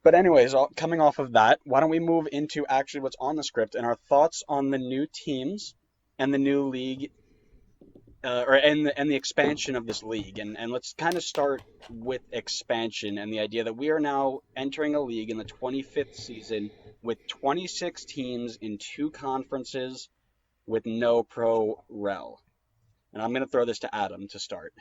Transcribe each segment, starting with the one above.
But anyways, coming off of that, why don't we move into actually what's on the script and our thoughts on the new teams and the new league, and the expansion of this league, and let's kind of start with expansion and the idea that we are now entering a league in the 25th season with 26 teams in two conferences with no pro rel. And I'm going to throw this to Adam to start.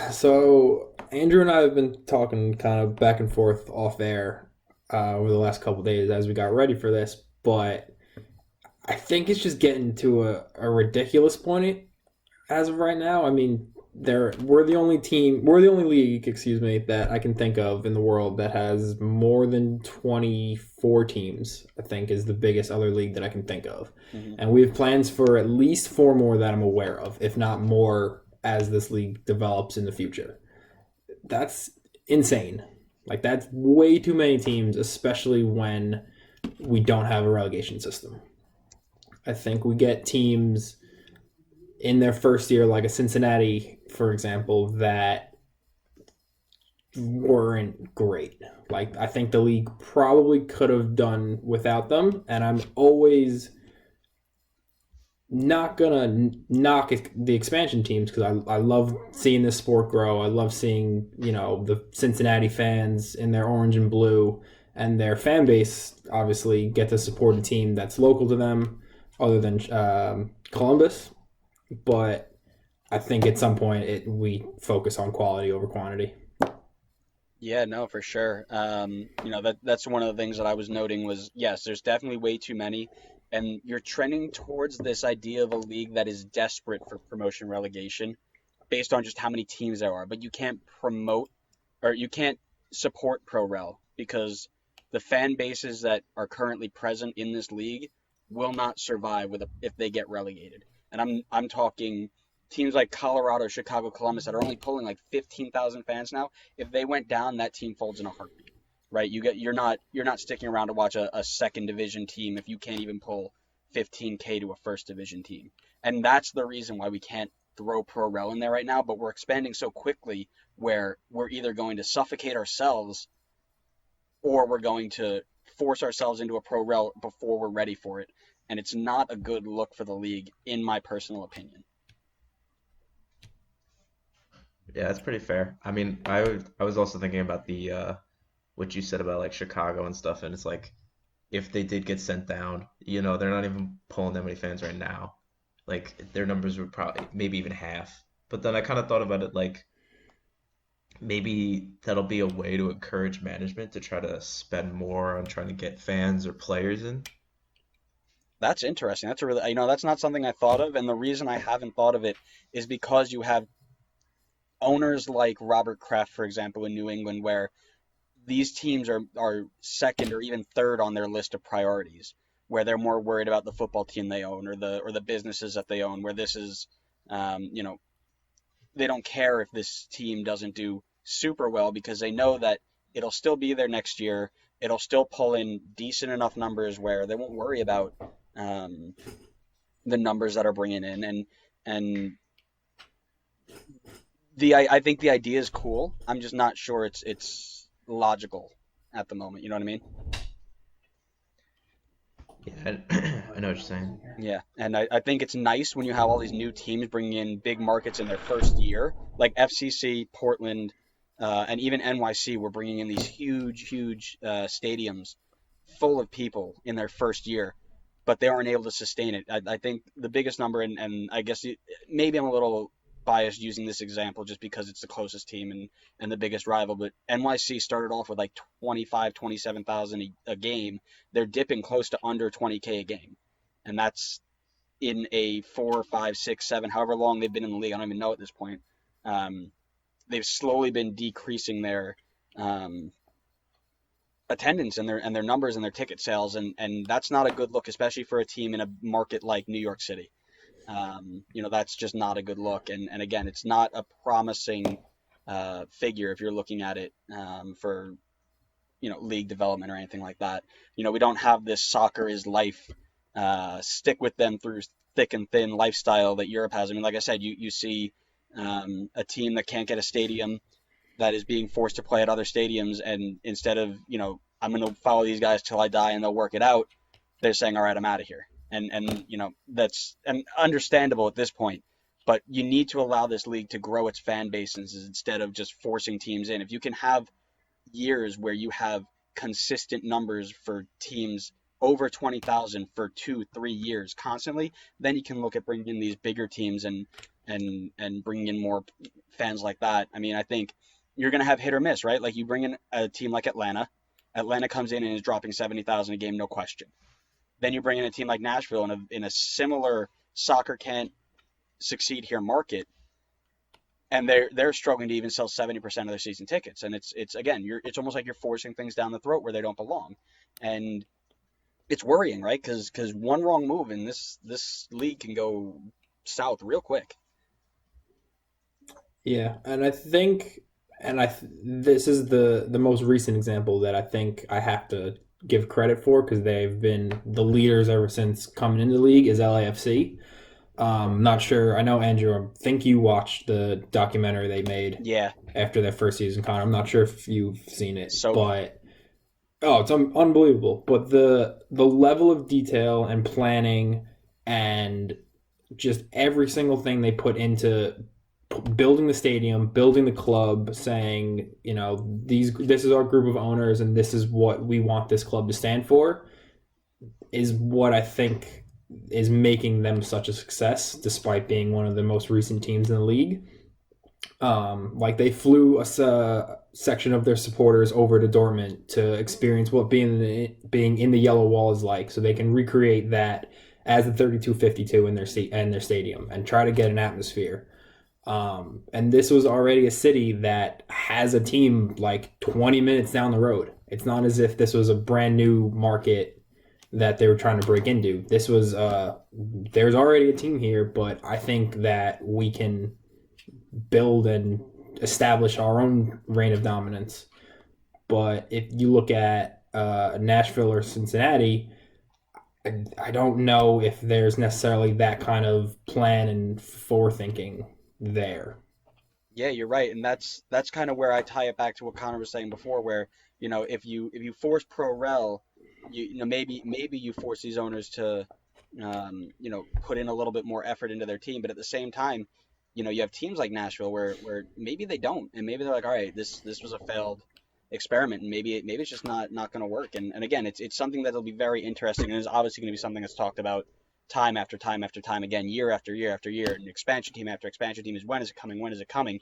So Andrew and I have been talking kind of back and forth off air over the last couple of days as we got ready for this, but I think it's just getting to a ridiculous point as of right now. I mean, we're the only league, excuse me, that I can think of in the world that has more than 24 teams. I think is the biggest other league that I can think of, Hmm. and we have plans for at least four more that I'm aware of, if not more, as this league develops in the future. That's insane. Like that's way too many teams, especially when we don't have a relegation system. I think we get teams in their first year, like a Cincinnati, for example, that weren't great. Like I think the league probably could have done without them, and I'm always not gonna knock the expansion teams because I love seeing this sport grow. I love seeing the Cincinnati fans in their orange and blue and their fan base obviously get to support a team that's local to them, other than Columbus. But I think at some point we focus on quality over quantity. Yeah, no, for sure. That's one of the things that I was noting was yes, there's definitely way too many, and you're trending towards this idea of a league that is desperate for promotion relegation based on just how many teams there are. But you can't promote or you can't support pro rel because the fan bases that are currently present in this league will not survive if they get relegated. And I'm talking teams like Colorado, Chicago, Columbus that are only pulling like 15,000 fans now. If they went down, that team folds in a heartbeat, right? You're not sticking around to watch a second division team if you can't even pull 15K to a first division team. And that's the reason why we can't throw pro rel in there right now. But we're expanding so quickly where we're either going to suffocate ourselves or we're going to force ourselves into a pro rel before we're ready for it. And it's not a good look for the league, in my personal opinion. Yeah, that's pretty fair. I mean, I was also thinking about the what you said about like Chicago and stuff, and it's like if they did get sent down, they're not even pulling that many fans right now. Like their numbers would probably maybe even half. But then I kind of thought about it like maybe that'll be a way to encourage management to try to spend more on trying to get fans or players in. That's interesting. That's a really, that's not something I thought of. And the reason I haven't thought of it is because you have owners like Robert Kraft, for example, in New England, where these teams are second or even third on their list of priorities, where they're more worried about the football team they own or the businesses that they own, where this is, um, you know, they don't care if this team doesn't do super well because they know that it'll still be there next year. It'll still pull in decent enough numbers where they won't worry about um, the numbers that are bringing in. And I think the idea is cool. I'm just not sure it's logical at the moment. You know what I mean? Yeah, I know what you're saying. Yeah, and I think it's nice when you have all these new teams bringing in big markets in their first year, like FCC, Portland, and even NYC were bringing in these huge, huge stadiums full of people in their first year, but they aren't able to sustain it. I think the biggest number, and I guess maybe I'm a little biased using this example just because it's the closest team and the biggest rival, but NYC started off with like 25, 27,000 a game. They're dipping close to under 20K a game, and that's in a 4, 5, 6, 7, however long they've been in the league. I don't even know at this point. Um, they've slowly been decreasing their um, attendance and their numbers and their ticket sales, and that's not a good look, especially for a team in a market like New York City. That's just not a good look, and again, it's not a promising figure if you're looking at it for league development or anything like that. We don't have this soccer is life, stick with them through thick and thin lifestyle that Europe has. I mean, like I said, you see a team that can't get a stadium that is being forced to play at other stadiums, and instead of, I'm going to follow these guys till I die and they'll work it out, they're saying, all right, I'm out of here. And that's understandable at this point. But you need to allow this league to grow its fan bases instead of just forcing teams in. If you can have years where you have consistent numbers for teams over 20,000 for 2-3 years constantly, then you can look at bringing in these bigger teams and bringing in more fans like that. I mean, I think you're going to have hit or miss, right? Like you bring in a team like Atlanta. Atlanta comes in and is dropping 70,000 a game, no question. Then you bring in a team like Nashville in a similar soccer can't succeed here market, and they're struggling to even sell 70% of their season tickets. And it's again, it's almost like you're forcing things down the throat where they don't belong, and it's worrying, right? Because one wrong move in this league can go south real quick. Yeah, and I think, this is the most recent example that I think I have to give credit for because they've been the leaders ever since coming into the league is LAFC. Not sure. I know Andrew. I think you watched the documentary they made Yeah, after their first season, Connor. I'm not sure if you've seen it, so but it's unbelievable. But the level of detail and planning and just every single thing they put into building the stadium, building the club, saying, this is our group of owners and this is what we want this club to stand for, is what I think is making them such a success, despite being one of the most recent teams in the league. Like they flew a section of their supporters over to Dortmund to experience what being in the yellow wall is like, so they can recreate that as the 3252 in their stadium and try to get an atmosphere. And this was already a city that has a team like 20 minutes down the road. It's not as if this was a brand new market that they were trying to break into. This was there's already a team here, but I think that we can build and establish our own reign of dominance. But if you look at Nashville or Cincinnati, I don't know if there's necessarily that kind of plan and forethinking there. yeah, you're right, and that's kind of where I tie it back to what Connor was saying before, where if you force pro rel, maybe you force these owners to put in a little bit more effort into their team, but at the same time, you have teams like Nashville where maybe they don't, and maybe they're like, all right, this was a failed experiment, and maybe it's just not going to work. And again, it's something that'll be very interesting, and is obviously going to be something that's talked about time after time after time again, year after year after year, and expansion team after expansion team is when is it coming, when is it coming,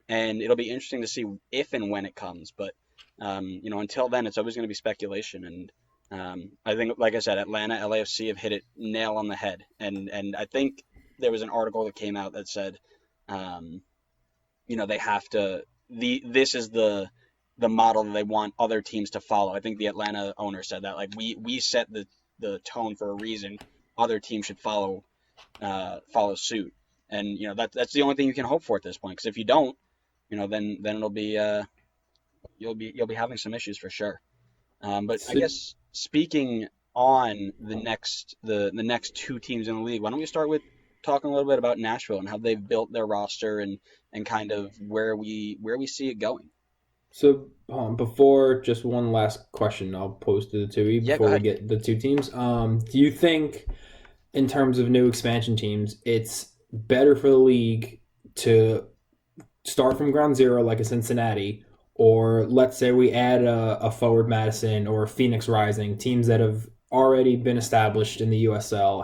and it'll be interesting to see if and when it comes. But until then, it's always going to be speculation. And I think, like I said, Atlanta, LAFC have hit it nail on the head, and I think there was an article that came out that said, they have to. This is the model that they want other teams to follow. I think the Atlanta owner said that, like, we set the tone for a reason. Other teams should follow suit, and that's the only thing you can hope for at this point. Because if you don't, then it'll be you'll be having some issues for sure. But I guess speaking on the next two teams in the league, why don't we start with talking a little bit about Nashville and how they've built their roster and kind of where we see it going. So before, just one last question I'll pose to the two of you Yeah, go before we ahead. get the two teams. Do you think, in terms of new expansion teams, it's better for the league to start from ground zero like a Cincinnati, or let's say we add a Forward Madison or a Phoenix Rising, teams that have already been established in the USL,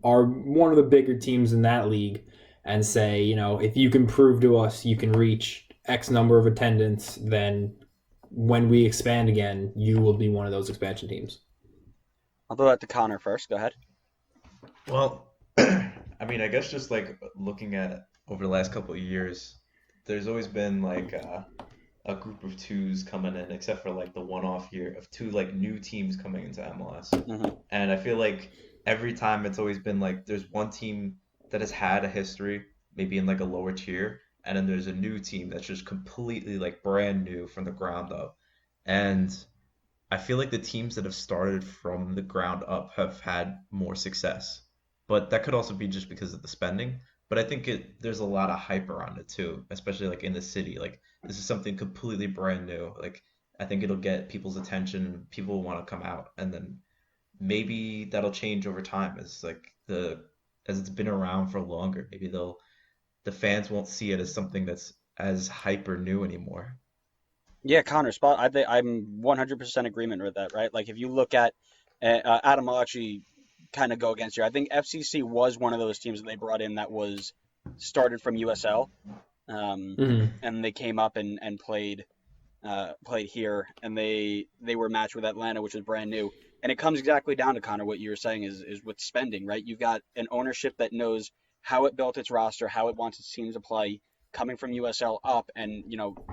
are one of the bigger teams in that league, and say, if you can prove to us you can reach X number of attendance, then when we expand again, you will be one of those expansion teams. I'll throw that to Connor first. Go ahead. Well, I mean, I guess just like looking at over the last couple of years, there's always been like a group of twos coming in, except for like the one-off year of two like new teams coming into MLS. Hmm. And I feel like every time it's always been like there's one team that has had a history, maybe in like a lower tier, and then there's a new team that's just completely like brand new from the ground up. And I feel like the teams that have started from the ground up have had more success. But that could also be just because of the spending. but I think there's a lot of hype around it too, especially like in the city. Like this is something completely brand new. Like I think it'll get people's attention. People will want to come out, and then maybe that'll change over time as like the as it's been around for longer. Maybe the fans won't see it as something that's as hyper new anymore. Yeah, Connor, spot. I think I'm 100% agreement with that, right? Like if you look at Adam, I'll actually kind of go against you. I think FCC was one of those teams that they brought in that was started from USL, um, Hmm. and they came up and played here, and they were matched with Atlanta, which was brand new. And it comes exactly down to Connor what you were saying is with spending, right? You've got an ownership that knows how it built its roster, how it wants its teams to play, coming from USL up, and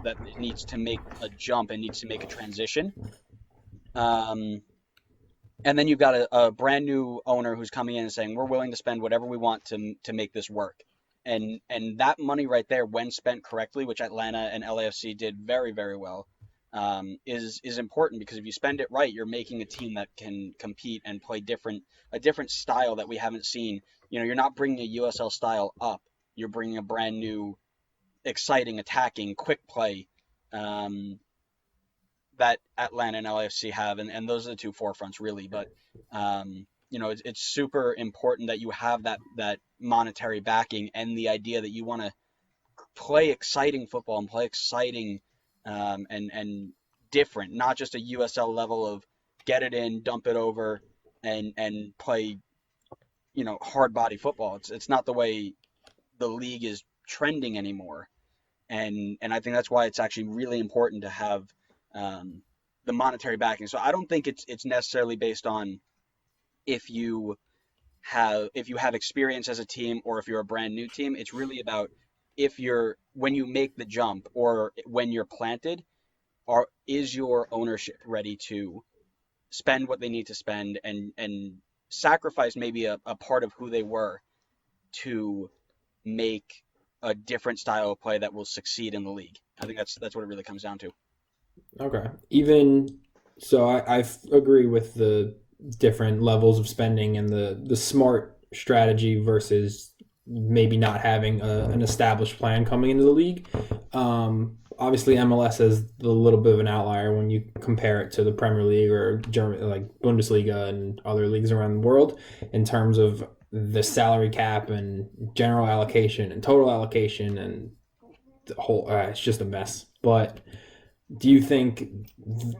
that it needs to make a jump and needs to make a transition. Um, and then you've got a brand new owner who's coming in and saying we're willing to spend whatever we want to make this work. And that money right there, when spent correctly, which Atlanta and LAFC did very, very well, is important because if you spend it right, you're making a team that can compete and play a different style that we haven't seen. You're not bringing a USL style up. You're bringing a brand new, exciting, attacking, quick play, um, that Atlanta and LAFC have, and those are the two forefronts really. But it's super important that you have that monetary backing and the idea that you want to play exciting football and play exciting, and different, not just a USL level of get it in, dump it over, and play hard body football. It's not the way the league is trending anymore, and I think that's why it's actually really important to have, um, the monetary backing. So I don't think it's necessarily based on if you if you have experience as a team or if you're a brand new team. It's really about if you're when you make the jump or when you're planted, is your ownership ready to spend what they need to spend and sacrifice maybe a part of who they were to make a different style of play that will succeed in the league. I think that's what it really comes down to. Okay. Even so, I agree with the different levels of spending and the smart strategy versus maybe not having an established plan coming into the league. Obviously, MLS is a little bit of an outlier when you compare it to the Premier League or German, like Bundesliga and other leagues around the world in terms of the salary cap and general allocation and total allocation and the whole. It's just a mess. But do you think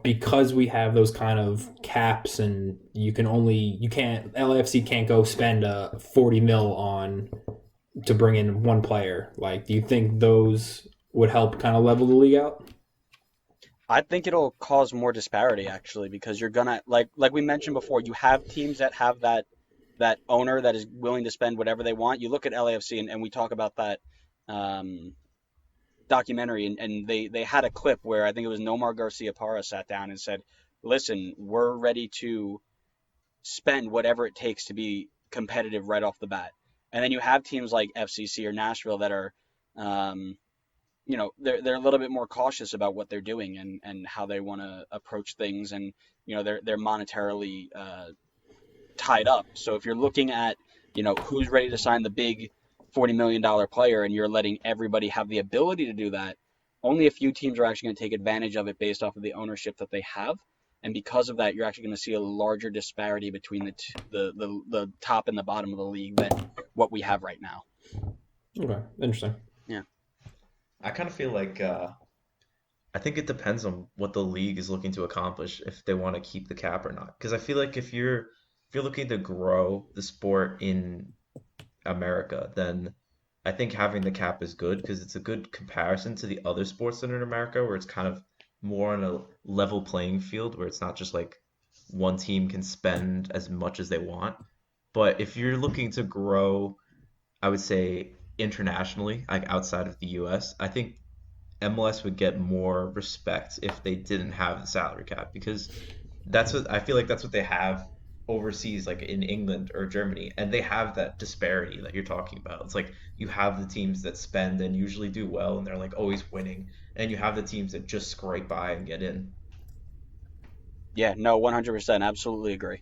because we have those kind of caps and you can't LAFC can't go spend a 40 mil on to bring in one player, like do you think those would help kind of level the league out? I think it'll cause more disparity actually because you're gonna like we mentioned before, you have teams that have that owner that is willing to spend whatever they want. You look at LAFC and we talk about that, um, documentary, and they had a clip where I think it was Nomar Garcia Parra sat down and said, "Listen, we're ready to spend whatever it takes to be competitive right off the bat." And then you have teams like FCC or Nashville that are, um, they're a little bit more cautious about what they're doing and how they want to approach things, and they're monetarily, tied up. So if you're looking at, who's ready to sign the big $40 million player and you're letting everybody have the ability to do that, only a few teams are actually going to take advantage of it based off of the ownership that they have. And because of that, you're actually going to see a larger disparity between the top and the bottom of the league than what we have right now. Okay, interesting. Yeah. I kind of feel like I think it depends on what the league is looking to accomplish if they want to keep the cap or not. Because I feel like if you're looking to grow the sport in America, then I think having the cap is good because it's a good comparison to the other sports that are in America where it's kind of more on a level playing field where it's not just like one team can spend as much as they want. But if you're looking to grow, I would say internationally, like outside of the US, I think MLS would get more respect if they didn't have the salary cap because that's what I feel like that's what they have overseas, like in England or Germany, and they have that disparity that you're talking about. It's like you have the teams that spend and usually do well and they're like always winning, and you have the teams that just scrape by and get in. Yeah, no, 100%, absolutely agree.